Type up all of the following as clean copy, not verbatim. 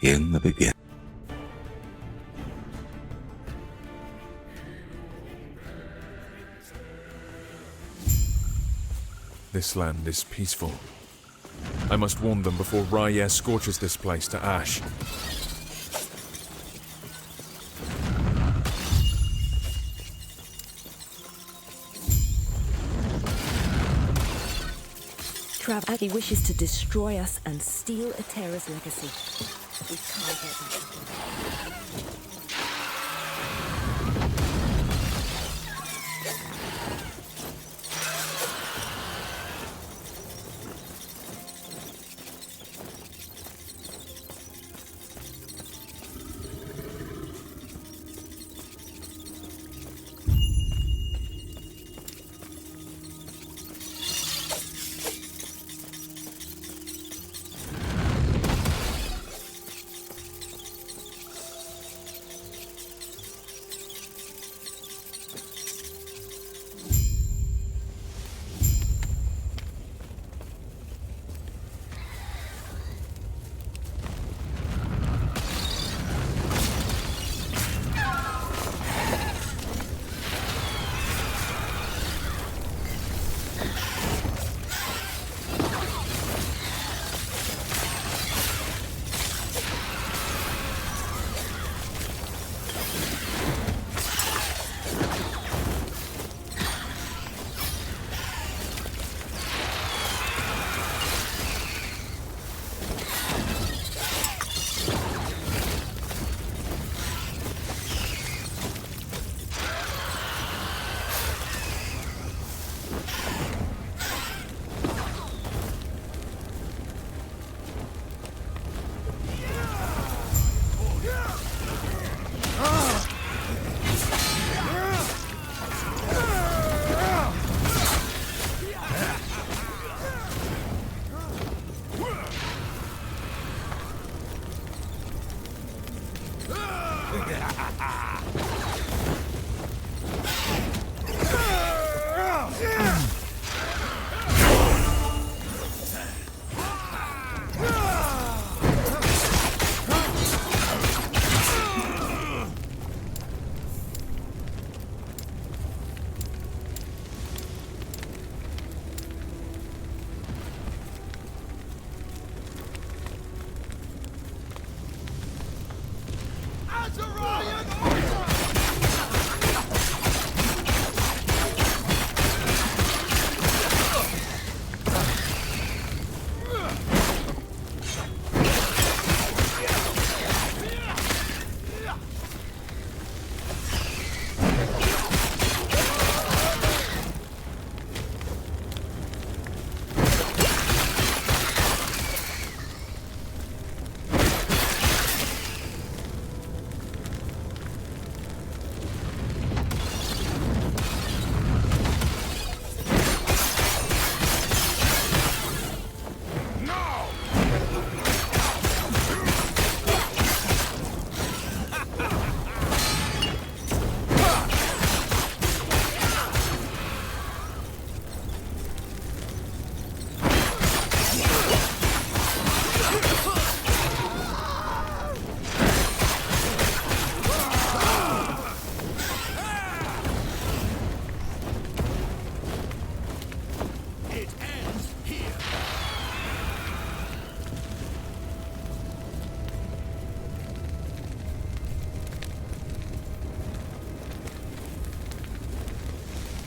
赢了被贬。This land is peaceful. I must warn them before R'yeh scorches this place to ash. He wishes to destroy us and steal Atera's legacy. We can't let that happen.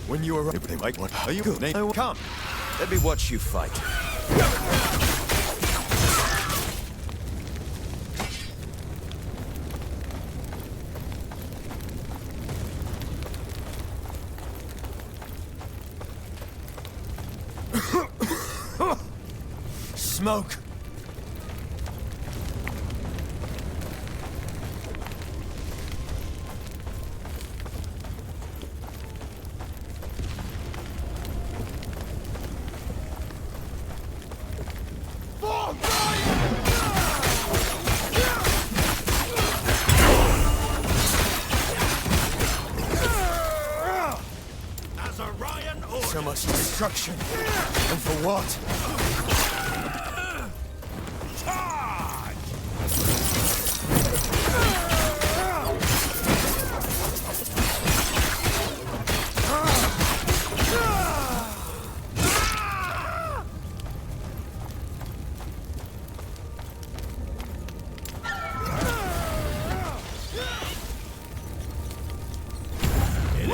When you arrive, they might want. Are you good? Come, let me watch you fight. Smoke. So much destruction. And for what? Charge!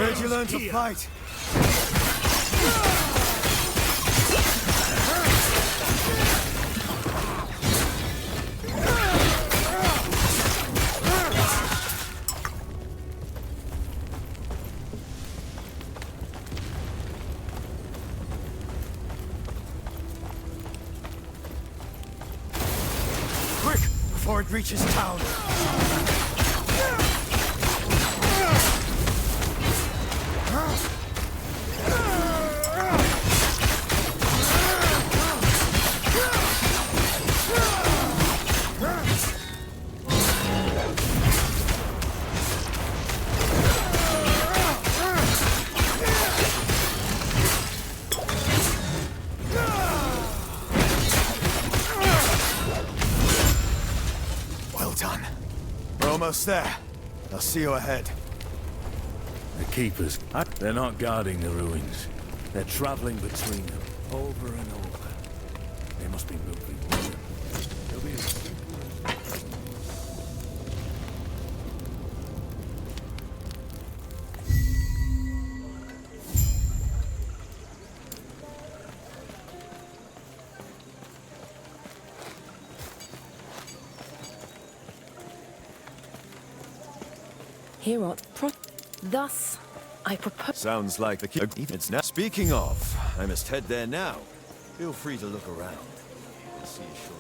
Where'd you learn to fight? Quick, before it reaches town. Well done. We're almost there. I'll see you ahead. The Keepers, they're not guarding the ruins. They're traveling between them, over and over. They must be moving with them. They'll be as Herod, thus, I propose. Sounds like the key. It's now. Speaking of, I must head there now. Feel free to look around. I'll see you shortly.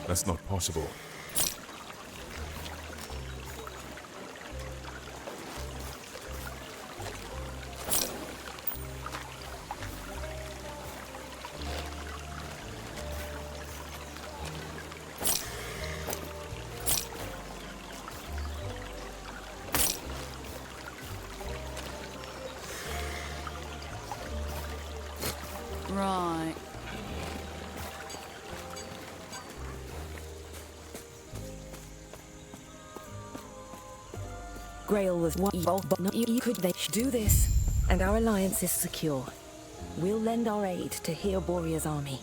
That's not possible. Right. Grail was what but not you could they do this, and our alliance is secure. We'll lend our aid to Heer Boria's army.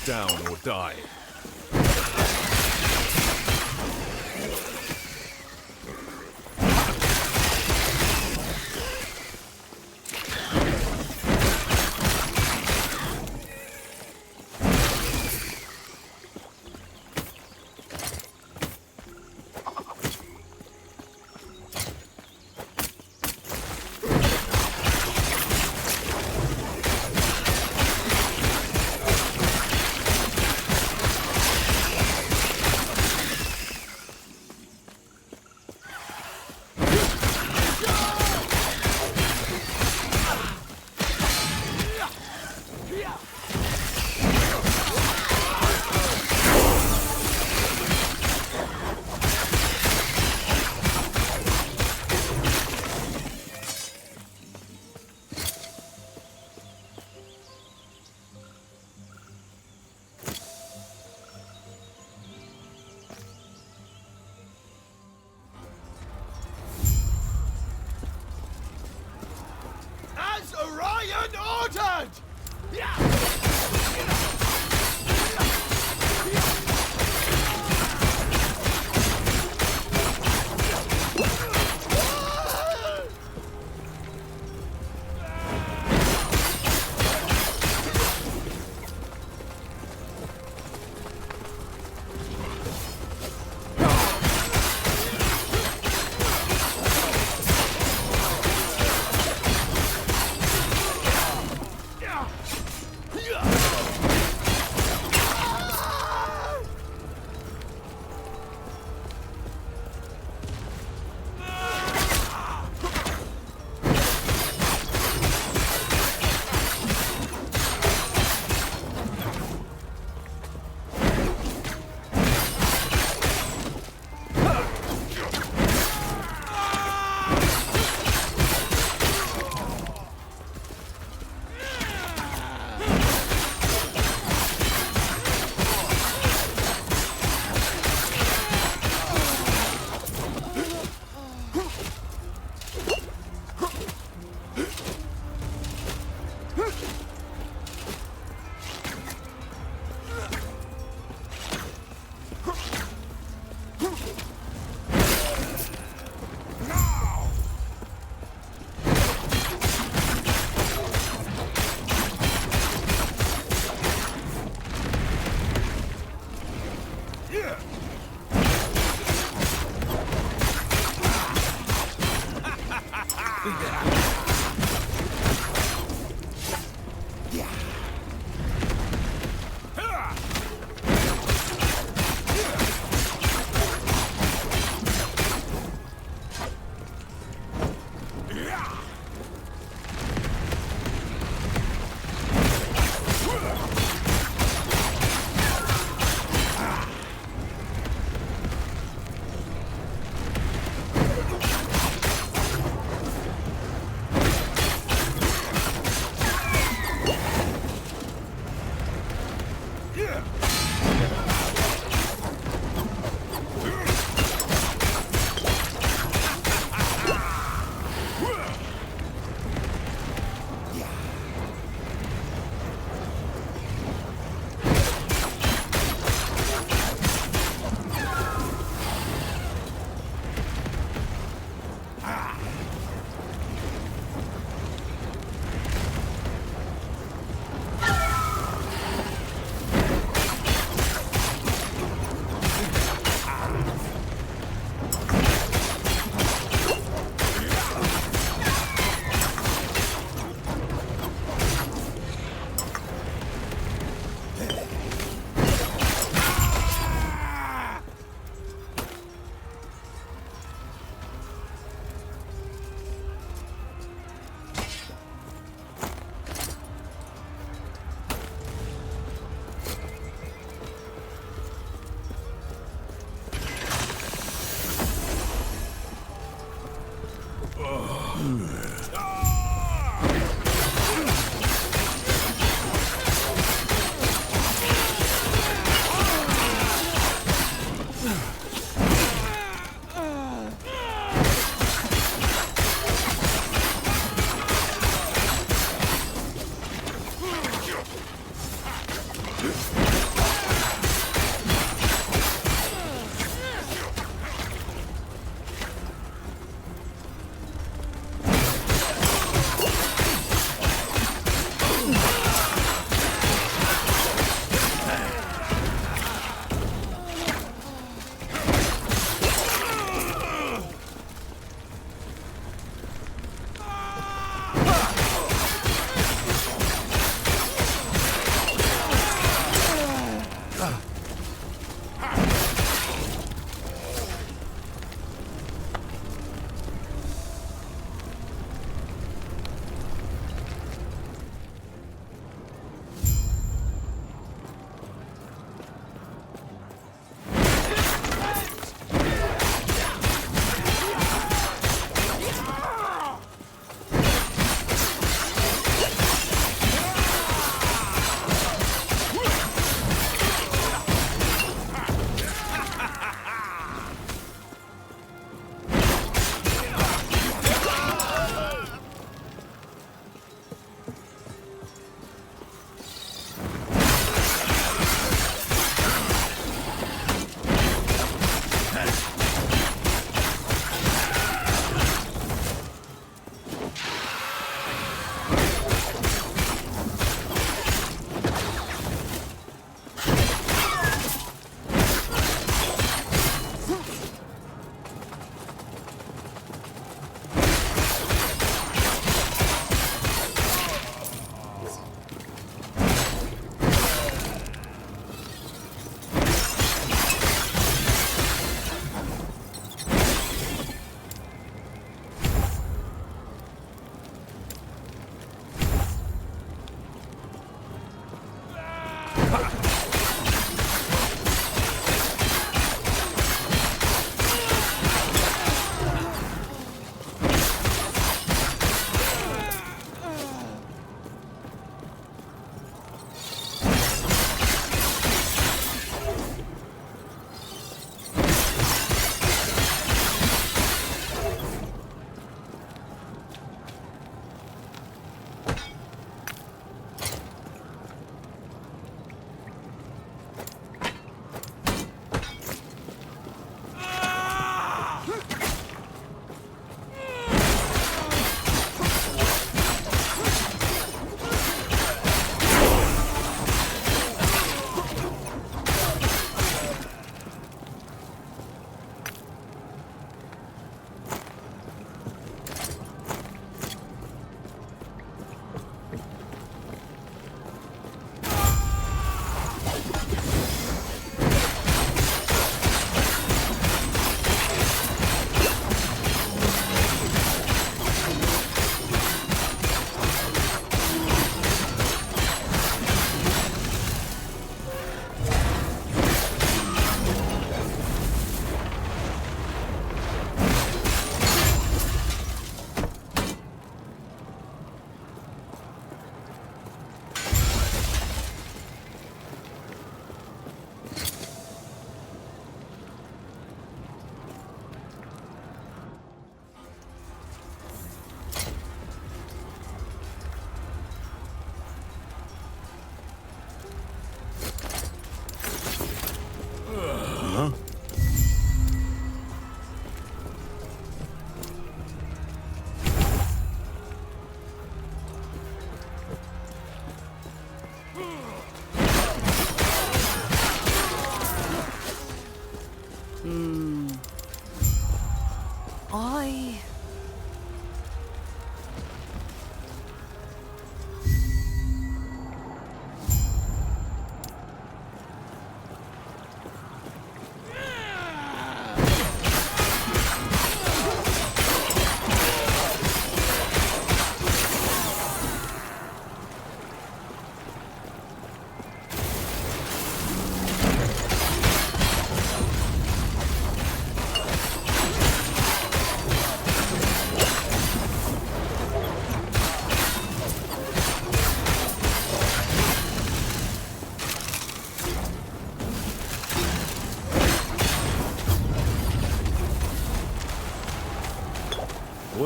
down or die. As Orion ordered!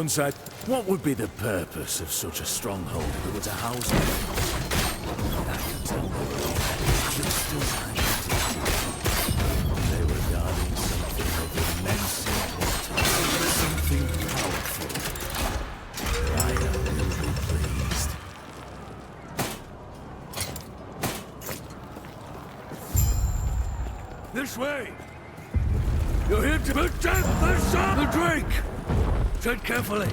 Burnside, what would be the purpose of such a stronghold if it were to house them? I can tell they were just as identity. They were guarding something of immense importance, something powerful. Raya will be pleased. This way! You're here to protect the son of the drink! Tread carefully.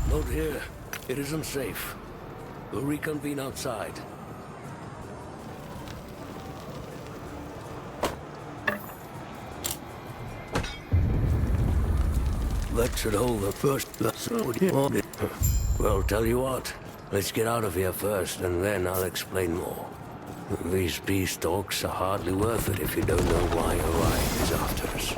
Not here. It isn't safe. We'll reconvene outside. That should hold the first. Well, tell you what. Let's get out of here first, and then I'll explain more. These peace talks are hardly worth it if you don't know why Orion is after us.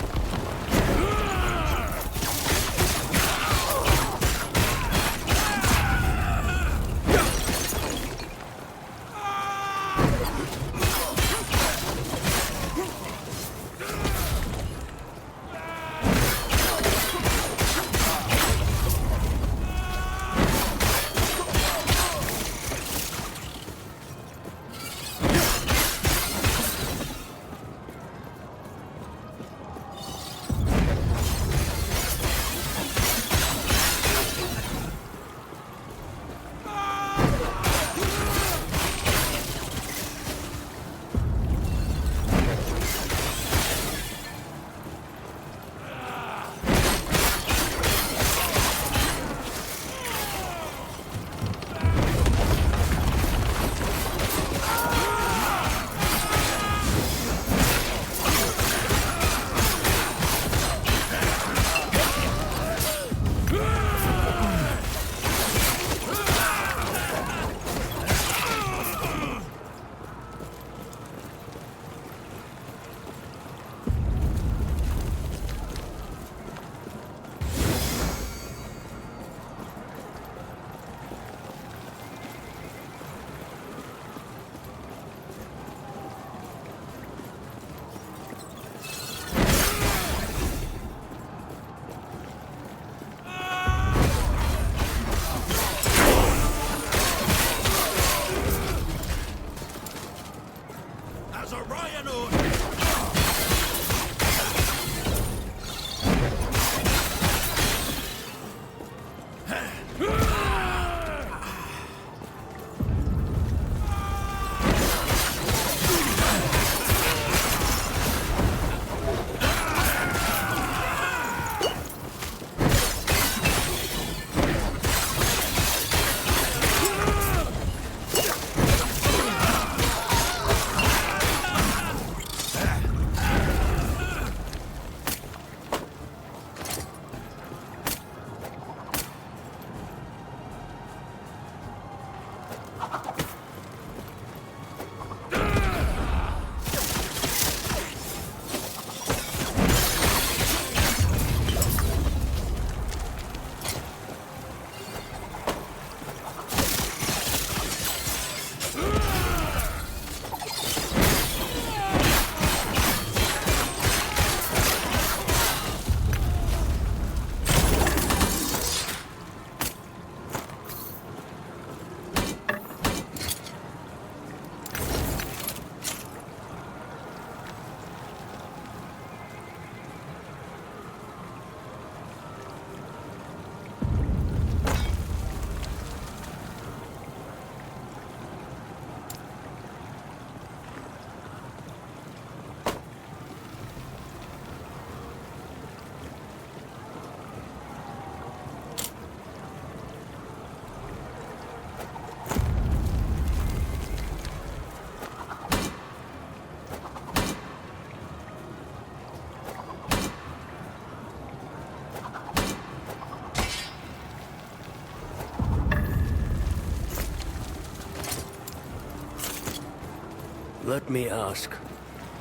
Let me ask,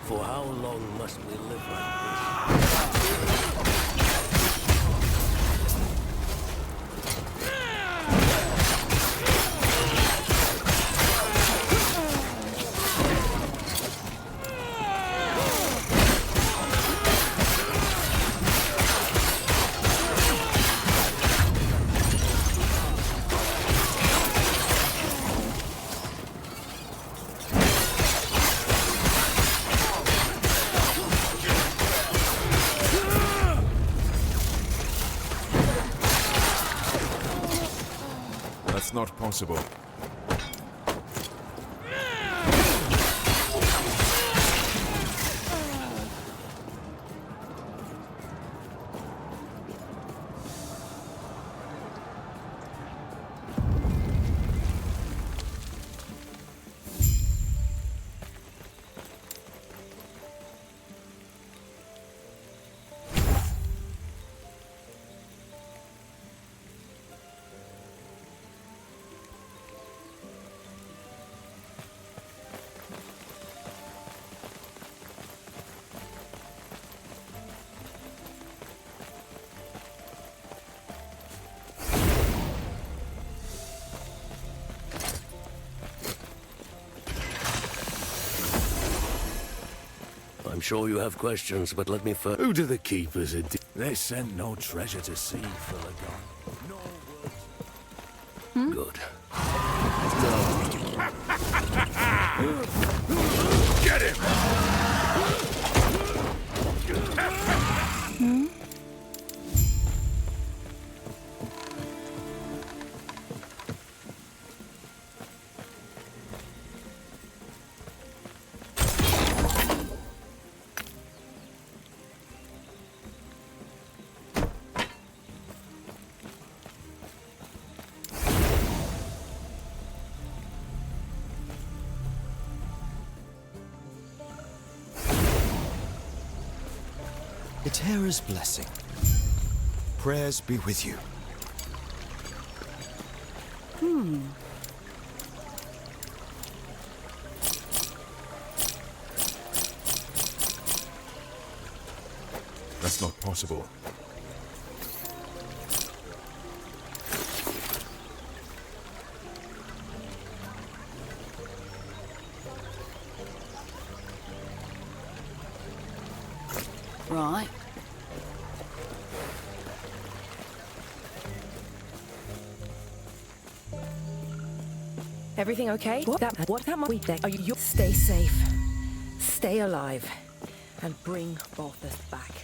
for how long must we live like this? That's not possible. I'm sure you have questions, but let me first... Who do the keepers ad- They sent no treasure to sea, Philagon. No words. Good. Get him! Hetera's blessing. Prayers be with you. That's not possible. Right. Everything okay? What that might be. Are you stay safe, stay alive, and bring Balthus back.